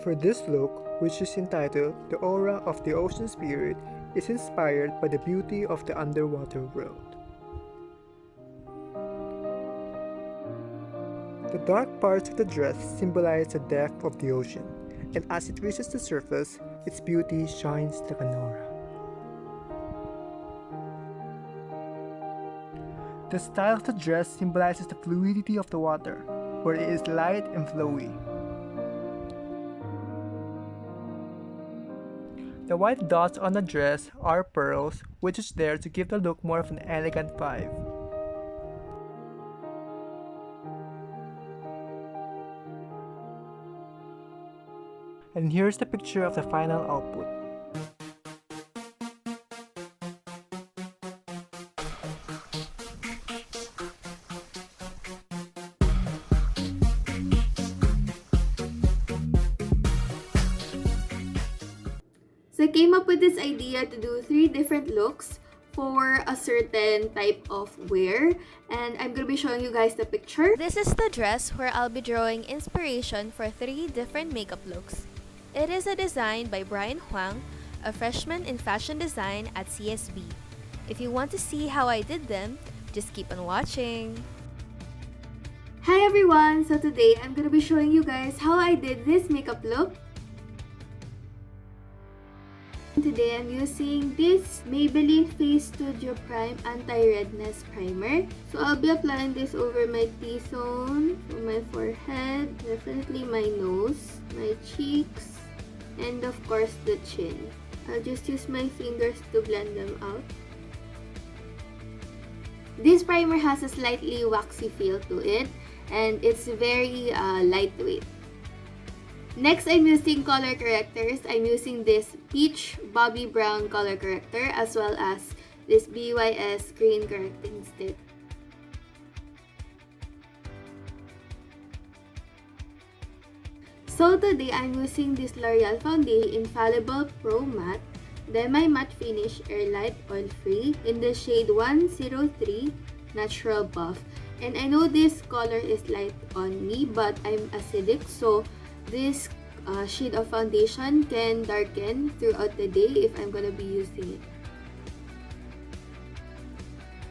For this look, which is entitled The Aura of the Ocean Spirit, is inspired by the beauty of the underwater world. The dark parts of the dress symbolize the depth of the ocean, and as it reaches the surface, its beauty shines like an aura. The style of the dress symbolizes the fluidity of the water, where it is light and flowy. The white dots on the dress are pearls, which is there to give the look more of an elegant vibe. And here's the picture of the final output. So I came up with this idea to do 3 different looks for a certain type of wear, and I'm gonna be showing you guys the picture. This is the dress where I'll be drawing inspiration for 3 different makeup looks. It is a design by Brian Huang, a freshman in fashion design at CSB. If you want to see how I did them, just keep on watching. Hi everyone! So today I'm gonna be showing you guys how I did this makeup look. Today I'm using this Maybelline Face Studio Prime Anti-Redness Primer. So I'll be applying this over my T-zone, so my forehead, definitely my nose, my cheeks, and of course the chin. I'll just use my fingers to blend them out. This primer has a slightly waxy feel to it, and it's very lightweight. Next, I'm using color correctors. I'm using this Peach Bobby Brown color corrector as well as this BYS Green Correcting Stick. So today, I'm using this L'Oreal Foundation Infallible Pro Matte Demi Matte Finish Airlight Oil Free in the shade 103 Natural Buff. And I know this color is light on me, but I'm acidic, so this shade of foundation can darken throughout the day if I'm gonna be using it.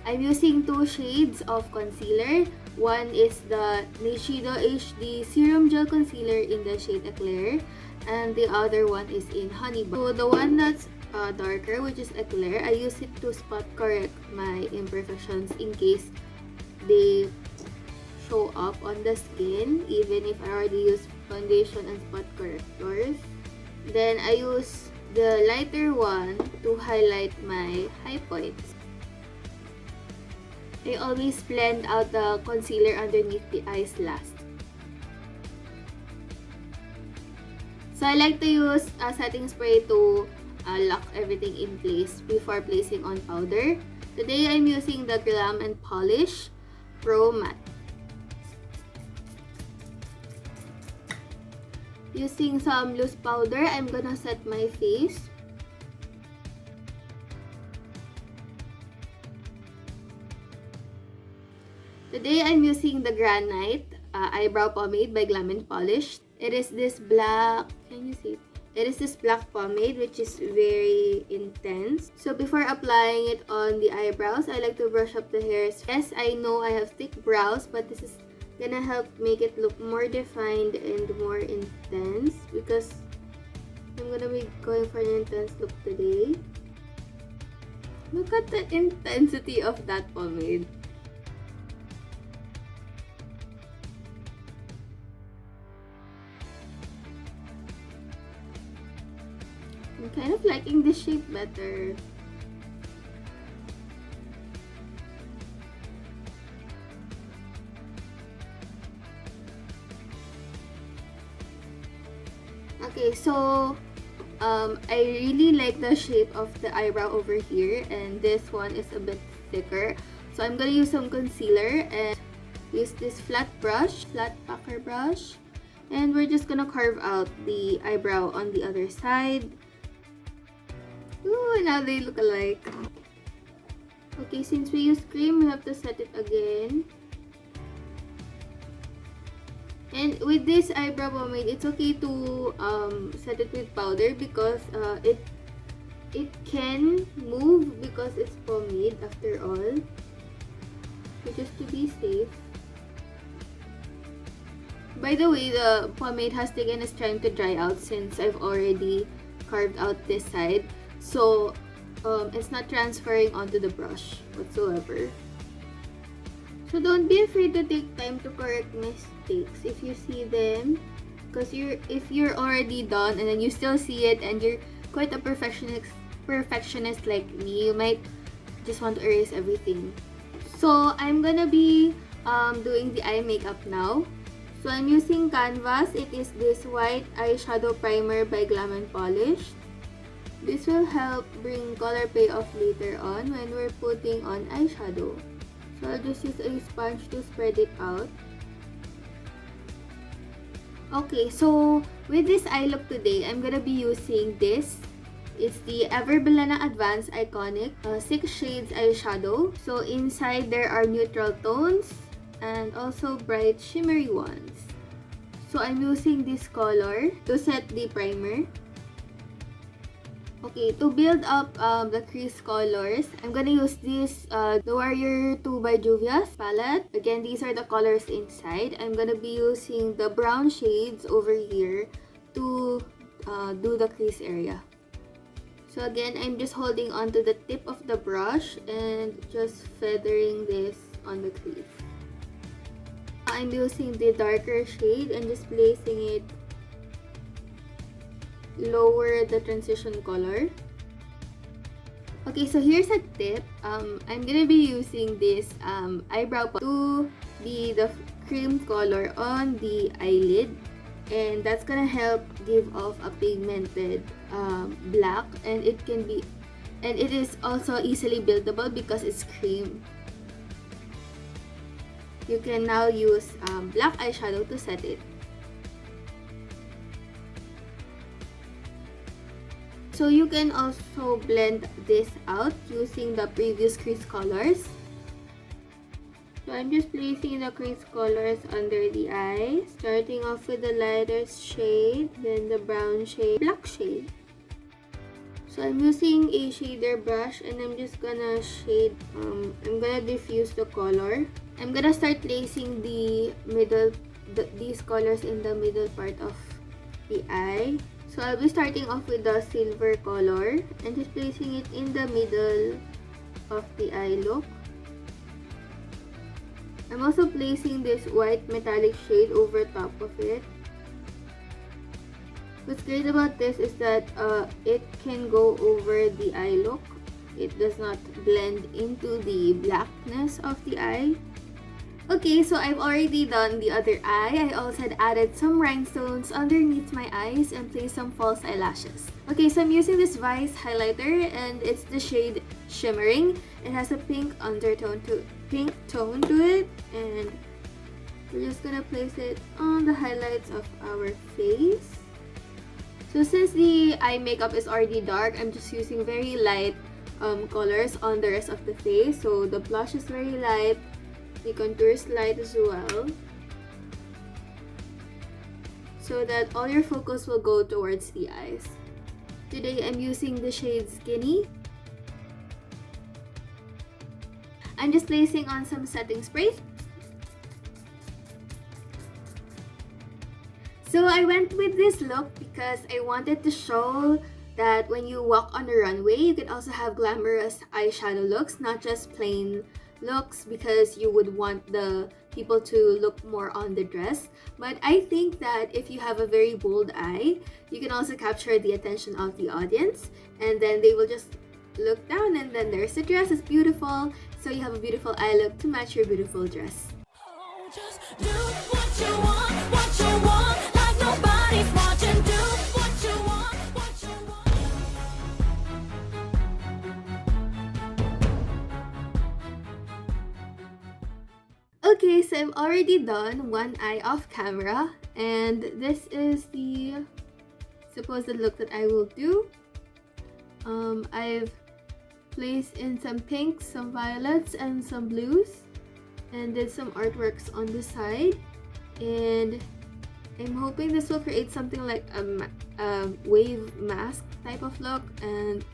I'm using 2 shades of concealer. One is the Nishido HD Serum Gel Concealer in the shade Eclair, and the other one is in Honey Bun. So the one that's darker, which is Eclair, I use it to spot correct my imperfections in case they show up on the skin, even if I already use foundation and spot correctors. Then I use the lighter one to highlight my high points. I always blend out the concealer underneath the eyes last. So I like to use a setting spray to lock everything in place before placing on powder. Today I'm using the Glam and Polish Pro Matte. Using some loose powder, I'm gonna set my face. Today, I'm using the Granite Eyebrow Pomade by Glam and Polish. It is this black, can you see? It is this black pomade which is very intense. So before applying it on the eyebrows, I like to brush up the hairs. Yes, I know I have thick brows, but this is gonna help make it look more defined and more intense because I'm gonna be going for an intense look today. Look at the intensity of that pomade. I'm kind of liking this shape better. Okay, so I really like the shape of the eyebrow over here, and this one is a bit thicker. So I'm gonna use some concealer and use this flat packer brush, and we're just gonna carve out the eyebrow on the other side. Ooh, now they look alike. Okay, since we use cream, we have to set it again. And with this eyebrow pomade, it's okay to set it with powder because it can move because it's pomade after all. So just to be safe. By the way, the pomade has taken its time to dry out since I've already carved out this side. So it's not transferring onto the brush whatsoever. So don't be afraid to take time to correct mistakes if you see them. Because if you're already done and then you still see it and you're quite a perfectionist like me, you might just want to erase everything. So I'm gonna be doing the eye makeup now. So I'm using canvas. It is this white eyeshadow primer by Glam and Polish. This will help bring color payoff later on when we're putting on eyeshadow. So I'll just use a sponge to spread it out. Okay, so with this eye look today, I'm gonna be using this. It's the Ever Belena Advanced Iconic 6 Shades Eyeshadow. So inside there are neutral tones and also bright shimmery ones. So I'm using this color to set the primer. Okay, to build up the crease colors, I'm gonna use this the Warrior 2 by Juvia's palette. Again, these are the colors inside. I'm gonna be using the brown shades over here to do the crease area. So again, I'm just holding onto the tip of the brush and just feathering this on the crease. I'm using the darker shade and just placing it lower the transition color. Okay, so here's a tip. I'm gonna be using this eyebrow to be the cream color on the eyelid, and that's gonna help give off a pigmented black, and it is also easily buildable because it's cream. You can now use black eyeshadow to set it. So you can also blend this out using the previous crease colors. So I'm just placing the crease colors under the eye, starting off with the lightest shade, then the brown shade, black shade. So I'm using a shader brush and I'm just gonna shade, I'm gonna diffuse the color. I'm gonna start placing these colors in the middle part of the eye. So I'll be starting off with the silver color and just placing it in the middle of the eye look. I'm also placing this white metallic shade over top of it. What's great about this is that it can go over the eye look. It does not blend into the blackness of the eye. Okay, so I've already done the other eye. I also had added some rhinestones underneath my eyes and placed some false eyelashes. Okay, so I'm using this Vice highlighter and it's the shade Shimmering. It has a pink undertone pink tone to it, and we're just gonna place it on the highlights of our face. So since the eye makeup is already dark, I'm just using very light colors on the rest of the face. So the blush is very light. The contour is light as well, so that all your focus will go towards the eyes. Today I'm using the shade Skinny. I'm just placing on some setting spray. So I went with this look because I wanted to show that when you walk on the runway, you can also have glamorous eyeshadow looks, not just plain looks, because you would want the people to look more on the dress. But I think that if you have a very bold eye, you can also capture the attention of the audience, and then they will just look down and then there's the dress. It's beautiful, so you have a beautiful eye look to match your beautiful dress. Just do what you want, like nobody's watching. Do what you want, what you want. Okay, so I've already done one eye off camera, and this is the supposed look that I will do. I've placed in some pinks, some violets, and some blues, and did some artworks on the side. And I'm hoping this will create something like a wave mask type of look, and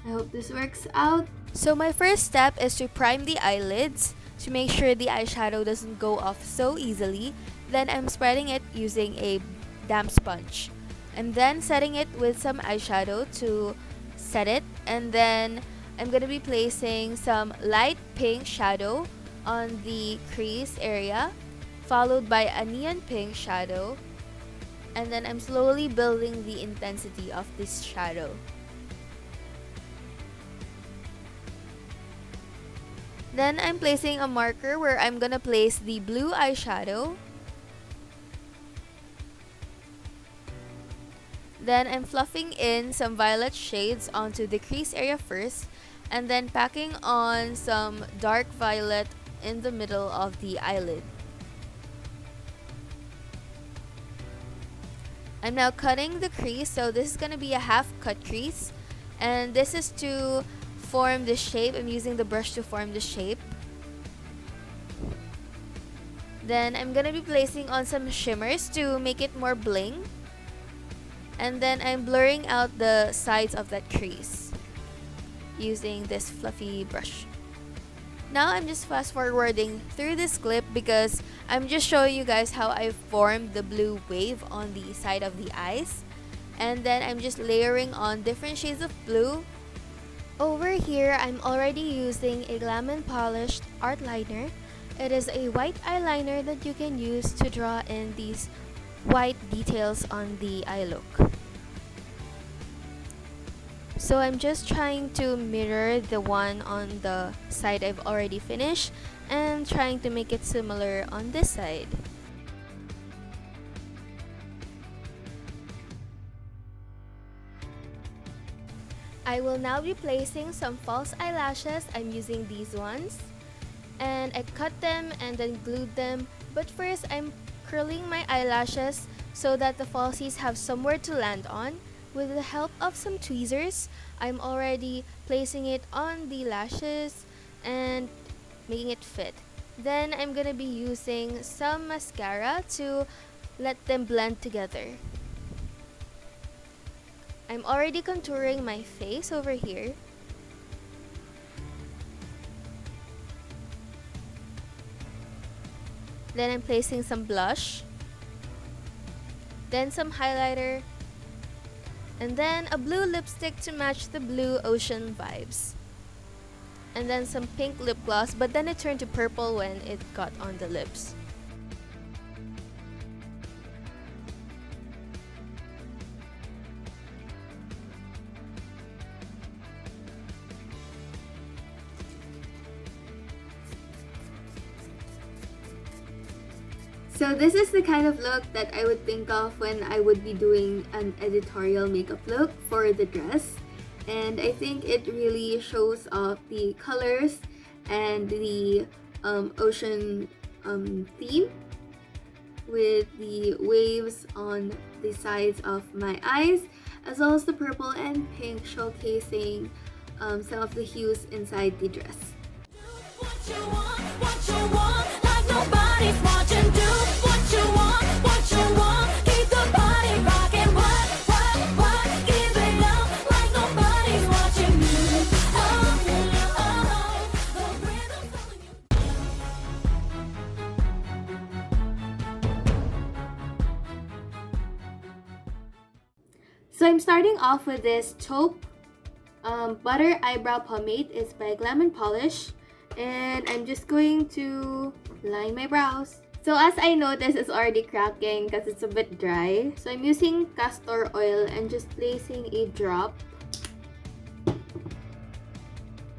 I hope this works out. So my first step is to prime the eyelids to make sure the eyeshadow doesn't go off so easily. Then I'm spreading it using a damp sponge. I'm then setting it with some eyeshadow to set it, and then I'm going to be placing some light pink shadow on the crease area, followed by a neon pink shadow, and then I'm slowly building the intensity of this shadow. Then I'm placing a marker where I'm gonna place the blue eyeshadow. Then I'm fluffing in some violet shades onto the crease area first, and then packing on some dark violet in the middle of the eyelid. I'm now cutting the crease, so this is gonna be a half cut crease, and this is to form the shape. I'm using the brush to form the shape. Then I'm gonna be placing on some shimmers to make it more bling, and then I'm blurring out the sides of that crease using this fluffy brush. Now I'm just fast forwarding through this clip because I'm just showing you guys how I formed the blue wave on the side of the eyes, and then I'm just layering on different shades of blue. Over here, I'm already using a Glam & Polished art liner. It is a white eyeliner that you can use to draw in these white details on the eye look. So I'm just trying to mirror the one on the side I've already finished and trying to make it similar on this side. I will now be placing some false eyelashes. I'm using these ones, and I cut them and then glued them, but first I'm curling my eyelashes so that the falsies have somewhere to land on. With the help of some tweezers, I'm already placing it on the lashes and making it fit. Then I'm gonna be using some mascara to let them blend together. I'm already contouring my face over here. Then I'm placing some blush, then some highlighter, and then a blue lipstick to match the blue ocean vibes, and then some pink lip gloss, but then it turned to purple when it got on the lips. So this is the kind of look that I would think of when I would be doing an editorial makeup look for the dress. And I think it really shows off the colors and the ocean theme with the waves on the sides of my eyes, as well as the purple and pink showcasing some of the hues inside the dress. What you want, like nobody's watching. Do what you want, keep the body rocking. What, give it up, like nobody's watching you. The rhythm's telling you. So I'm starting off with this taupe butter eyebrow pomade. It's by Glam & Polish, and I'm just going to line my brows. So as I notice, it's already cracking because it's a bit dry. So I'm using castor oil and just placing a drop.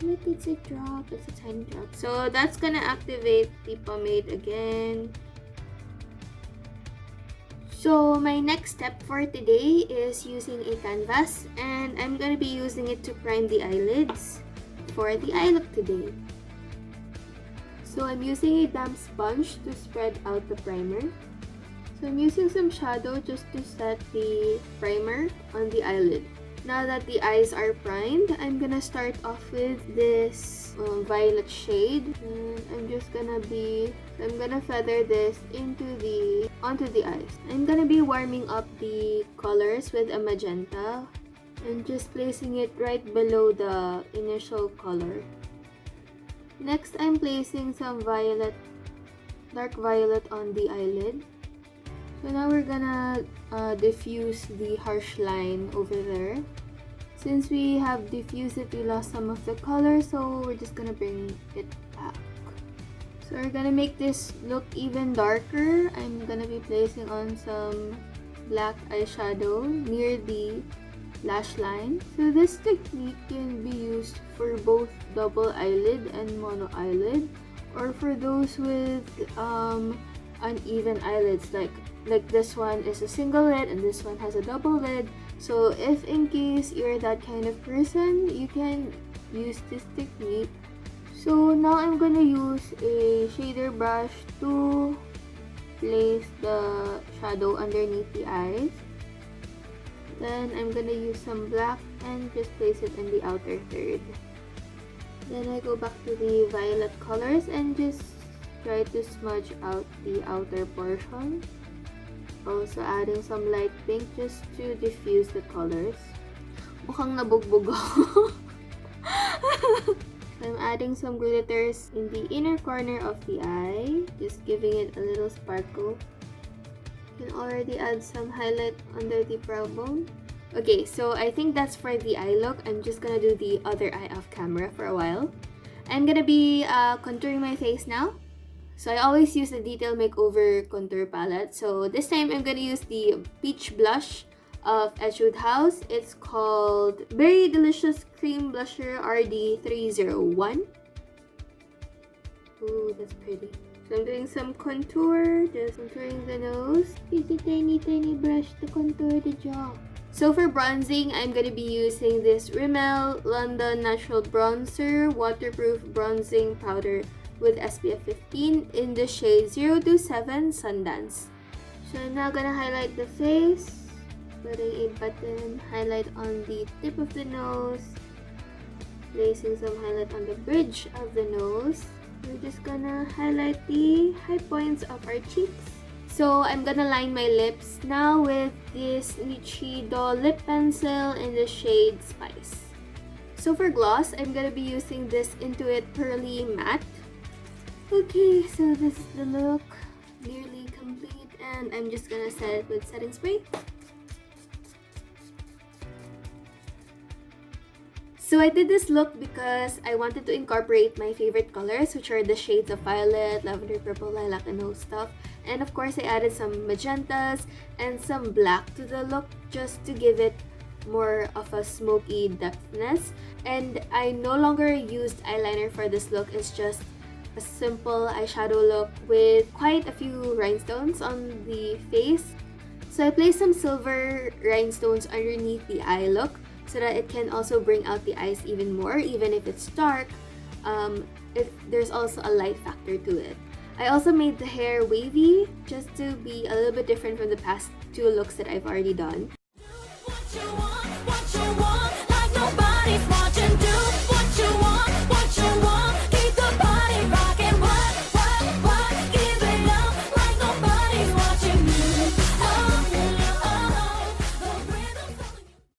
Look, it's a drop. It's a tiny drop. So that's gonna activate the pomade again. So my next step for today is using a canvas, and I'm gonna be using it to prime the eyelids for the eye look today. So I'm using a damp sponge to spread out the primer. So I'm using some shadow just to set the primer on the eyelid. Now that the eyes are primed, I'm gonna start off with this violet shade, and I'm just gonna be So I'm gonna feather this onto the eyes. I'm gonna be warming up the colors with a magenta and just placing it right below the initial color. Next, I'm placing some dark violet on the eyelid. So now we're gonna diffuse the harsh line over there. Since we have diffused it, we lost some of the color, so we're just gonna bring it back. So we're gonna make this look even darker. I'm gonna be placing on some black eyeshadow near the lash line. So this technique can be used for both double eyelid and mono eyelid, or for those with uneven eyelids, like this one is a single lid and this one has a double lid. So if in case you're that kind of person, you can use this technique. So now I'm gonna use a shader brush to place the shadow underneath the eyes. Then I'm gonna use some black and just place it in the outer third. Then I go back to the violet colors and just try to smudge out the outer portion. Also adding some light pink just to diffuse the colors. Mukhang nabugbog ako. So I'm adding some glitters in the inner corner of the eye, just giving it a little sparkle. You can already add some highlight under the brow bone. Okay, so I think that's for the eye look. I'm just gonna do the other eye off camera for a while. I'm gonna be contouring my face now. So I always use the Detail Makeover contour palette. So this time I'm gonna use the peach blush of Etude House. It's called Berry Delicious Cream Blusher RD301. Ooh, that's pretty. So I'm doing some contour, just contouring the nose. Use a tiny brush to contour the jaw. So for bronzing, I'm gonna be using this Rimmel London Natural Bronzer Waterproof Bronzing Powder with SPF 15 in the shade 027 Sundance. So I'm now gonna highlight the face, putting a button highlight on the tip of the nose, placing some highlight on the bridge of the nose. We're just gonna highlight the high points of our cheeks. So I'm gonna line my lips now with this Nichido lip pencil in the shade Spice. So for gloss, I'm gonna be using this Intuit Pearly Matte. Okay, so this is the look, nearly complete, and I'm just gonna set it with setting spray. So I did this look because I wanted to incorporate my favorite colors, which are the shades of violet, lavender, purple, lilac, and those stuff. And of course, I added some magentas and some black to the look just to give it more of a smoky depthness. And I no longer used eyeliner for this look. It's just a simple eyeshadow look with quite a few rhinestones on the face. So I placed some silver rhinestones underneath the eye look so that it can also bring out the eyes even more, even if it's dark. There's also a light factor to it. I also made the hair wavy just to be a little bit different from the past two looks that I've already done.